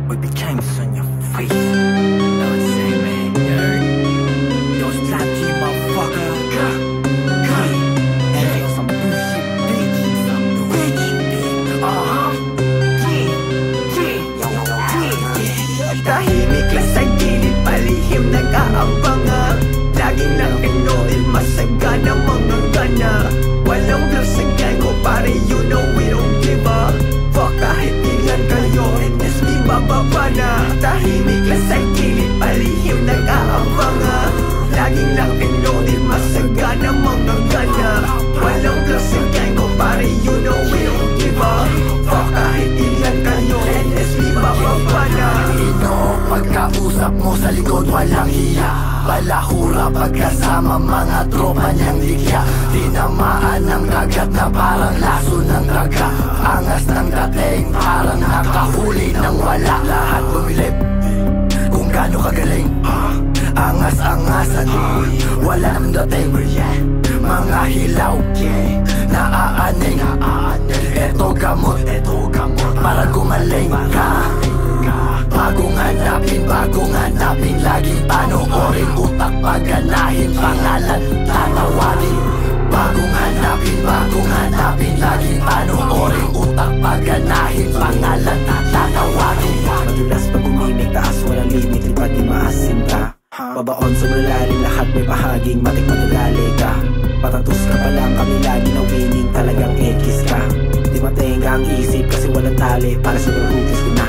we became on your face. Know what I'm saying, man? You heard? Yo, it's Slap G, motherfucker. And yo, some bullshit, bitch. Some rich, bitch. Tahimik lang sa gilid, palihim nag-aabang. Laging nakinood, masagana mga gana. Walang vlog sa gang ko, pare, you know we don't give up. Fuck kahit ilan kayo, NSB bababa na. Tahimik lang sa gilid, palihim nag-aabang. Laging nakinood, masagana mga gana. Walang vlog sa gang ko, pare, you know we don't give up. Fuck kahit ilan kayo, NSB bababa na. Pagkausap mo sa likod walang hiya, balahura pagkasama mga tropa niyang ligya. Tinamaan ng kagat na parang laso ng daga. Angas ng dating parang nakahuli ng wala. Lahat bumilip kung gaano kagaling. Angas-angasan, wala namang dating. Mga hilaw naaaning. Eto gamot para gumaling ka. Bagong hanapin, laging panoorin. Utak paganahin, pangalan tatawagin. Bagong hanapin, laging panoorin. Utak paganahin, pangalan tatawagin. Madulas pag umimik, taas walang limit, lipat di maasim ka. Babaon sa malalim, lahat may bahaging matik matugali ka. Patatos ka pa lang, kami lagi na winning, talagang ekis ka. Di matenga ang isip kasi walang tali, para sa garutis ko na.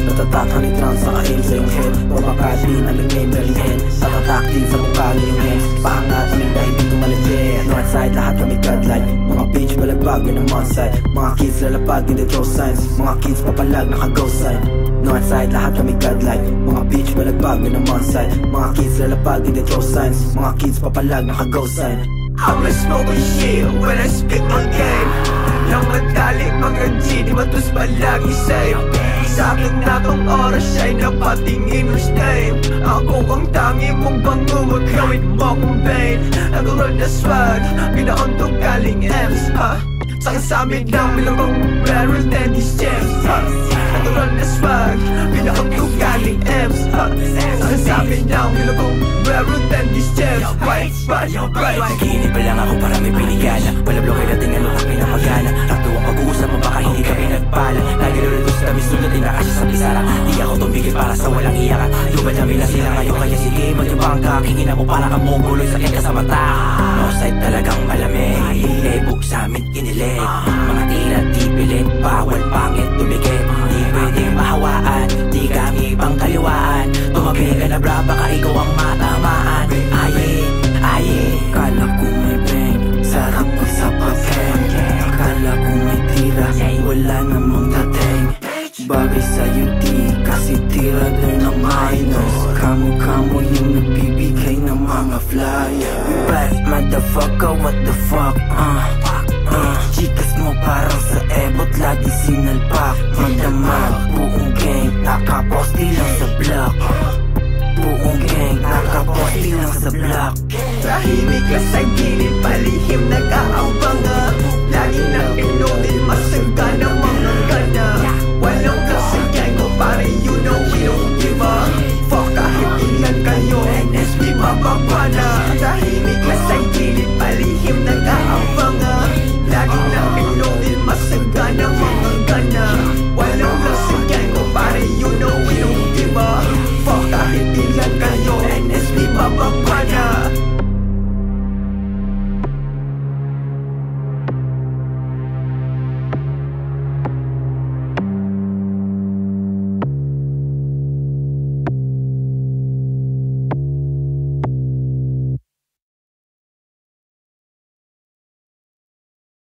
Natatak ni trans sa kail sa iyong head. Pumakatin aming name galihin. Patatak din sa mukha ngayong hands. Paangat aming dahil dito malagyan. Northside lahat kami godlike. Mga bitch balagbag yun ang onside. Mga kids lalapag hindi throw signs. Mga kids papalag naka-go sign. Northside lahat kami godlike. Mga bitch balagbag yun ang onside. Mga kids lalapag hindi throw signs. Mga kids papalag naka-go sign. I'm a smoking shit when I spit my game. Nang madali mga G, di matus palagi sa'yo. Sa'kin na tong oras siya'y napatingin who's name. Ako ang tangi mong bango, magkawit mo kong pain. Nagulol na swag, pinauntog galing M's, ha? Saka sa'min lang bilang kong barrel 10 these gems, ha? Nagulol na swag, pinauntog galing M's, ha? Saka sa'min lang bilang kong barrel 10 these gems, right. Naginip pa lang ako para may pinigana. Wala blog ay dating ano kami na magana. Takto ang pag-uusap mo baka hindi kami nagpala. Lagi lulutos kami sunutin na kasi sa pisara. Di ako tumigil para sa walang iyakan. Lumad namin na sila ngayon kaya sige magyabang ka. Kingin ako para ka mongoloy sakit ka sa mata. Northside talagang malamig. Ebok sa amin kinilig. Mga tira di pilit, bawal pangit tumigit. Di pwedeng mahawaan, di kami pang kaliwaan. Tumabi ka na bra baka ikaw ang matamaan. Kala ko may bang, sarap magsapapeng. Akala ko may tira, wala namang dating. Bagay sa'yo di, kasi tira din ang minus. Kamo yung nagbibigay ng mga flyer. But motherfucker, what the fuck, Chikas mo parang sa ebot, lagi sinalpak. Magdamag, buong gang, nakaposti lang sa block. Buong gang, nakaposti lang sa block. Tahimik lang sa gilid, palihim nag-aabang. Laging nakinulid, masagana mga gana. Walang vlog sa gang ko, pare, you know we don't give up. Fuck kahit ilan kayo, NSB bababa na. Tahimik lang sa gilid, palihim nag-aabang. Laging nakinulid, masagana